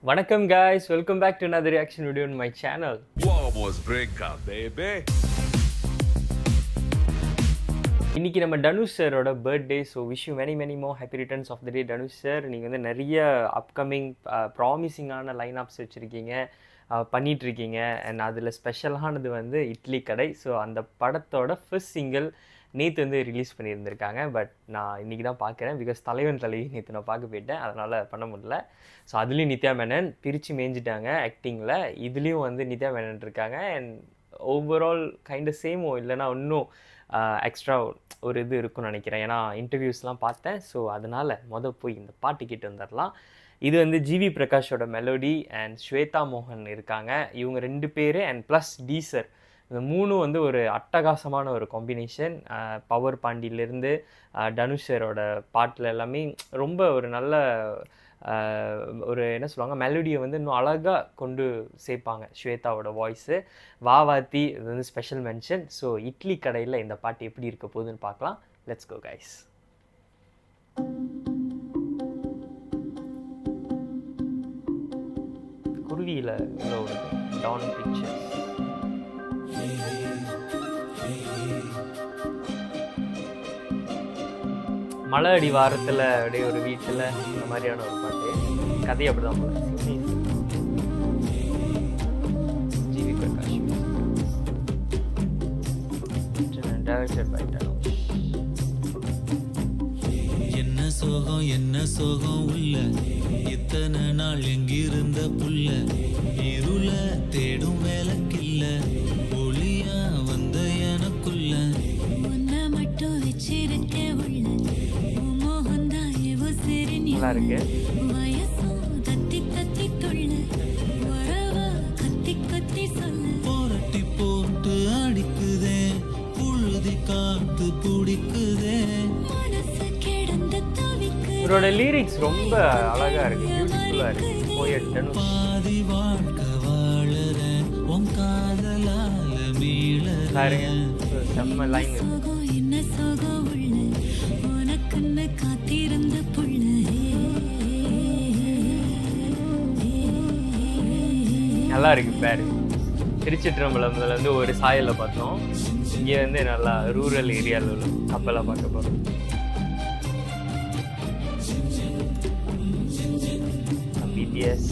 Vanakkam guys, welcome back to another reaction video on my channel. Vamos brincar, baby. இன்னைக்கு நம்ம தனுஷ் சாரோட birthday, so wish you many more happy returns of the day Dhanush sir. நீங்கள் வந்து நிறைய upcoming ப்ராமிசிங்கான லைன்அப்ஸ் வச்சுருக்கீங்க, பண்ணிகிட்ருக்கீங்க. And அதில் ஸ்பெஷலானது வந்து இட்லி கடை. ஸோ அந்த படத்தோட ஃபர்ஸ்ட் சிங்கிள் நேற்று வந்து ரிலீஸ் பண்ணியிருந்திருக்காங்க. பட் நான் இன்றைக்கி தான் பார்க்குறேன், பிகாஸ் தலைவன் தலைவி நேற்று நான் பார்க்க போயிட்டேன், அதனால் பண்ண முடியல. ஸோ அதுலேயும் நித்யா மேனன் பிரித்து மேய்ஞ்சிட்டாங்க ஆக்டிங்கில். இதுலேயும் வந்து நித்யா மேனன் இருக்காங்க. அண்ட் ஓவரால் கைண்ட் சேமோ இல்லைனா இன்னும் எக்ஸ்ட்ரா ஒரு இது இருக்குன்னு நினைக்கிறேன். ஏன்னா இன்டர்வியூஸ்லாம் பார்த்தேன். ஸோ அதனால் போய் இந்த பாட்டு கேட்டு வந்துடலாம். இது வந்து ஜிவி பிரகாஷோட மெலோடி அண்ட் ஸ்வேதா மோகன் இருக்காங்க. இவங்க 2 பேர் அண்ட் ப்ளஸ் டீசர், இந்த 3 வந்து ஒரு அட்டகாசமான ஒரு காம்பினேஷன். பவர் பாண்டியிலேருந்து தனுஷரோட பாட்டில் எல்லாமே ரொம்ப ஒரு நல்ல ஒரு என்ன சொல்லுவாங்க, மெலோடியை வந்து இன்னும் அழகாக கொண்டு சேர்ப்பாங்க ஸ்வேதாவோட வாய்ஸு. வாவாத்தி இது வந்து ஸ்பெஷல் மென்ஷன். ஸோ இட்லி கடையில் இந்த பாட்டு எப்படி இருக்க போகுதுன்னு பார்க்கலாம். Let's go guys. குருவியில் ஒரு டான் பிக்சர்ஸ். மலை அடி வாரத்தில் அப்படியே ஒரு வீட்டில் இந்த மாதிரியான ஒரு பாட்டு. கதை அப்படிதான் போல. GV Prakash, directed by Dhanush. என்ன சோகம் உள்ள இத்தனை நாள் எங்கிருந்த புள்ள இருள தேடும் வேலைக்கில்ல ஒளியா வந்த எனக்குள்ள உன்னை மட்டும் வச்சிருக்க உள்ள மோகந்தாயவோ சரி நல்லா இருக்கு. வயசும் தத்தி தத்தி தொள்ள வரவா கத்தி கத்தி சொல்ல போரட்டி போட்டு அடிக்குதே புழுதி காத்து பிடிக்குதே இவரோட லிரிக்ஸ் ரொம்ப அழகா இருக்கு, பியூட்டிஃபுல்லா இருக்கு. போயட் தனுஷ். பாதி வாழ்க்கை வாழற உன் காதலால மீளற பாருங்க, செம்ம லைன் இருக்கு. என்ன சோகம் உள்ள உனக்குன்னு காத்திருந்த புள்ள நல்லா இருக்கு பாரு. திருச்சிற்றம்பலம்ல வந்து ஒரு சாயலில் பார்த்தோம், இங்கே வந்து நல்லா ரூரல் ஏரியாவில் கப்பலாக பார்க்க போகிறோம். பிடிஎஸ்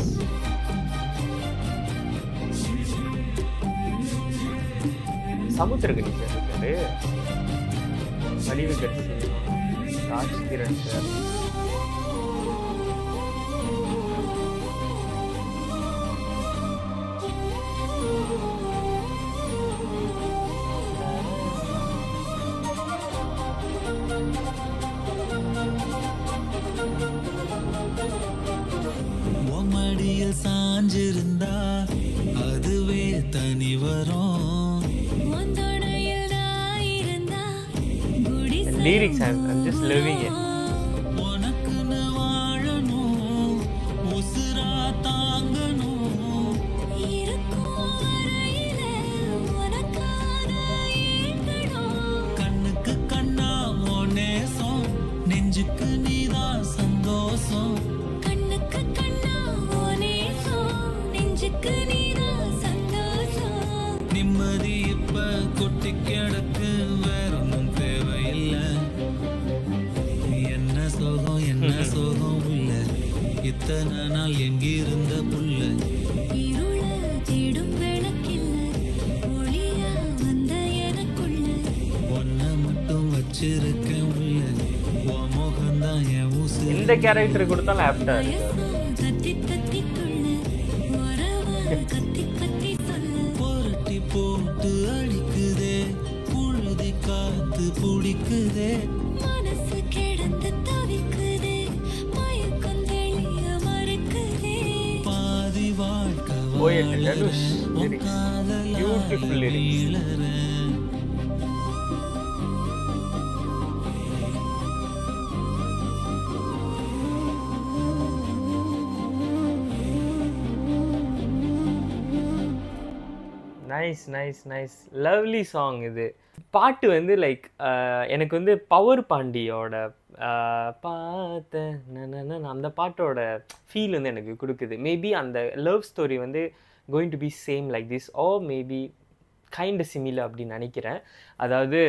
சமுத்திரகனி சார் இருக்காரு, வடிவு கட்சி, ராஜ் கிரண் சார். மடியில் சாஞ்சிருந்தா அதுவே தனி வரும். Lyrics, I'm just loving it. உனக்குன்னு வாழணும் உசுரா தாங்கணும் கண்ணுக்கு கண்ணா உன் நேசம் நெஞ்சுக்கு நீதான் சந்தோஷம் நிம்மதி இப்ப கொட்டி கிடக்கு வேற ஒன்றும் தேவையில்லை. என்ன சோகம் உள்ள இத்தனை நாள் எங்கிருந்த புள்ள இருள தேடும் விளக்கில்ல ஒளியா வந்த எனக்குள்ள ஒன்ன மட்டும் வச்சிருக்கேன் உள்ள உன் முகம்தான் என் ஊசு. இந்த கேரக்டர் கொடுத்தாலும் ஆப்டா இருக்கு. போரட்டி போட்டு அடிக்குதே புழுதி காத்து பிடிக்குதே மனசு கிடந்து தவிக்குதே மயக்கம் தெளிய மறுக்குதே பாதி வாழ்க்கை Poet Danush lyrics, beautiful lyrics. Nice. Lovely song இது. பாட்டு வந்து லைக் எனக்கு வந்து பவர் பாண்டியோட பார்த்த அந்த பாட்டோட ஃபீல் வந்து எனக்கு கொடுக்குது. மேபி அந்த லவ் ஸ்டோரி வந்து going to be same like this or maybe kind similar அப்படின்னு நினைக்கிறேன். அதாவது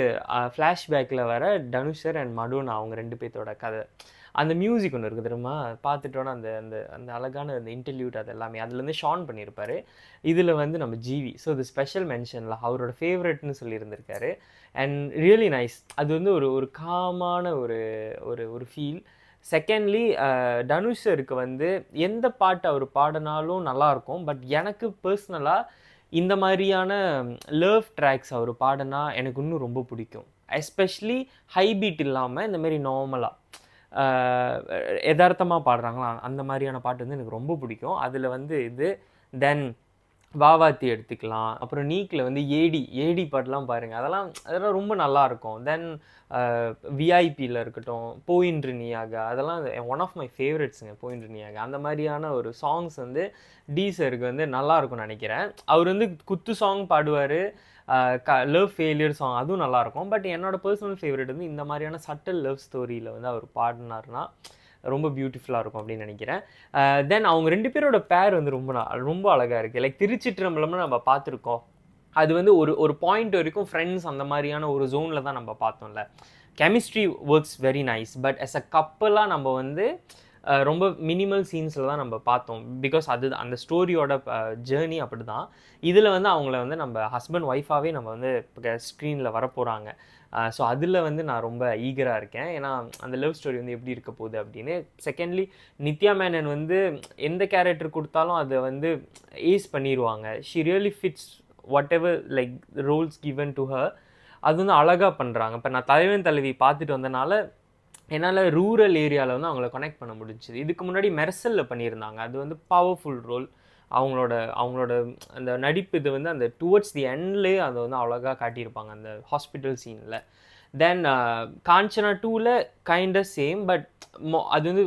ஃப்ளாஷ்பேக்கில் வர தனுஷ் சார் அண்ட் மடோனா அவங்க 2 பேர்த்தோட கதை. அந்த மியூசிக் ஒன்று இருக்குது தெரியுமா, பார்த்துட்டோன்னா அந்த அந்த அந்த அழகான அந்த இன்டர்வியூட் அது எல்லாமே அதுலேருந்து ஷான் பண்ணியிருப்பார். இதில் வந்து நம்ம ஜிவி ஸோ இது ஸ்பெஷல் மென்ஷனில் அவரோட ஃபேவரட்னு சொல்லியிருந்திருக்காரு. And really nice. அது வந்து ஒரு ஒரு காமான ஒரு ஒரு ஒரு ஃபீல். செகண்ட்லி தனுஷ் சருக்கு வந்து எந்த பாட்டு அவர் பாடினாலும் நல்லாயிருக்கும். பட் எனக்கு பர்சனலாக இந்த மாதிரியான லவ் ட்ராக்ஸ் அவர் பாடினா எனக்கு இன்னும் ரொம்ப பிடிக்கும். எஸ்பெஷலி ஹை பீட் இல்லாமல் இந்த மாதிரி நார்மலாக யதார்த்தமாக பாடுறாங்களா அந்த மாதிரியான பாட்டு வந்து எனக்கு ரொம்ப பிடிக்கும். அதில் வந்து இது தென் வாவாத்தி எடுத்துக்கலாம். அப்புறம் நீக்கில் வந்து ஏடி பாட்டெலாம் பாருங்கள், அதெல்லாம் ரொம்ப நல்லாயிருக்கும். தென் விஐபியில் இருக்கட்டும், போயின்று நீயாக, அதெல்லாம் ஒன் ஆஃப் மை ஃபேவரட்ஸுங்க. போயின்று நீயாக அந்த மாதிரியான ஒரு சாங்ஸ் வந்து டி சருக்கு வந்து நல்லாயிருக்கும்னு நினைக்கிறேன். அவர் வந்து குத்து சாங் பாடுவார், லவ் ஃபெயிலியர் சாங் அதுவும் நல்லாயிருக்கும். பட் என்னோட பர்சனல் ஃபேவரட் வந்து இந்த மாதிரியான சட்டில் லவ் ஸ்டோரியில் வந்து அவர் பாடினார்னா ரொம்ப பியூட்டிஃபுல்லாக இருக்கும் அப்படின்னு நினைக்கிறேன். தென் அவங்க 2 பேரோட பேர் வந்து ரொம்ப அழகாக இருக்குது. லைக் திருச்சிற்றம்பலம்னு நம்ம பார்த்துருக்கோம். அது வந்து ஒரு பாயிண்ட் வரைக்கும் ஃப்ரெண்ட்ஸ் அந்த மாதிரியான ஒரு ஜோனில் தான் நம்ம பார்த்தோம்ல. Chemistry works very nice. But as a கப்பலாக நம்ம வந்து ரொம்ப மினிமல் சீன்ஸில் தான் நம்ம பார்த்தோம். பிகாஸ் அது அந்த ஸ்டோரியோட ஜேர்னி அப்படி தான். இதில் வந்து அவங்கள வந்து நம்ம ஹஸ்பண்ட் ஒய்ஃபாகவே நம்ம வந்து ஸ்க்ரீனில் வரப்போகிறாங்க. ஸோ அதில் வந்து நான் ரொம்ப ஈகராக இருக்கேன். ஏன்னா அந்த லவ் ஸ்டோரி வந்து எப்படி இருக்க போகுது அப்படின்னு. செகண்ட்லி நித்யா மேனன் வந்து எந்த கேரக்டர் கொடுத்தாலும் அதை வந்து ஏஸ் பண்ணிடுவாங்க. She really fits whatever like roles given to her. அது வந்து அழகாக பண்ணுறாங்க. இப்போ நான் தலைவன் தலைவி பார்த்துட்டு வந்தனால என்னால் ரூரல் ஏரியாவில் வந்து அவங்கள கனெக்ட் பண்ண முடிஞ்சுது. இதுக்கு முன்னாடி மெர்சலில் பண்ணியிருந்தாங்க. அது வந்து பவர்ஃபுல் ரோல். அவங்களோட அந்த நடிப்பு இது வந்து அந்த டுவர்ட்ஸ் தி எண்ட்லேயே அதை வந்து அழகாக காட்டியிருப்பாங்க அந்த ஹாஸ்பிட்டல் சீனில். தென் காஞ்சனா 2ல் கைண்ட் ஆஃப் சேம். பட் அது வந்து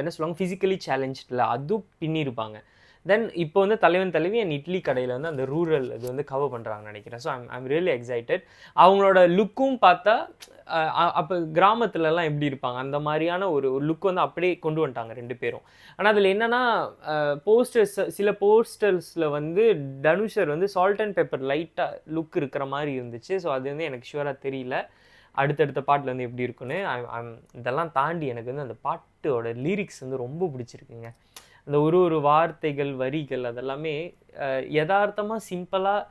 என்ன சொல்லுவாங்க, ஃபிசிக்கலி சேலஞ்சில் அதுவும் பின்னிருப்பாங்க. தென் இப்போ வந்து தலைவன் தலைவி அண்ட் இட்லி கடையில் வந்து அந்த ரூரல் இது வந்து கவர் பண்ணுறாங்கன்னு நினைக்கிறேன். So I'm really excited. அவங்களோட லுக்கும் பார்த்தா அப்போ கிராமத்துலலாம் எப்படி இருப்பாங்க அந்த மாதிரியான ஒரு லுக் வந்து அப்படியே கொண்டு வந்துட்டாங்க 2 பேரும். ஆனால் அதில் என்னென்னா சில போஸ்டர்ஸில் வந்து தனுஷர் வந்து சால்ட் அண்ட் பெப்பர் லைட்டாக லுக் இருக்கிற மாதிரி இருந்துச்சு. ஸோ அது வந்து எனக்கு ஷுவராக தெரியல அடுத்தடுத்த பாட்டில் வந்து எப்படி இருக்குன்னு. இதெல்லாம் தாண்டி எனக்கு வந்து அந்த பாட்டோட லிரிக்ஸ் வந்து ரொம்ப பிடிச்சிருக்குங்க. அந்த ஒரு வார்த்தைகள் வரிகள் அதெல்லாமே யதார்த்தமாக சிம்பிளாக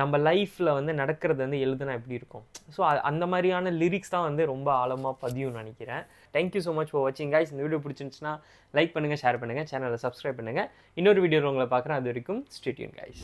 நம்ம லைஃப்பில் வந்து நடக்கிறது வந்து எழுதுனா எப்படி இருக்கும். ஸோ அந்த மாதிரியான லிரிக்ஸ் தான் வந்து ரொம்ப ஆழமாக பதியும்னு நினைக்கிறேன். தேங்க்யூ ஸோ மச் ஃபார் வாட்சிங் கைஸ். இந்த வீடியோ பிடிச்சிருந்துச்சுன்னா லைக் பண்ணுங்கள், ஷேர் பண்ணுங்கள், சேனலை சப்ஸ்கிரைப் பண்ணுங்கள். இன்னொரு வீடியோவில் உங்களை பார்க்குறேன். அது வரைக்கும் ஸ்டே டியூன் கைஸ்.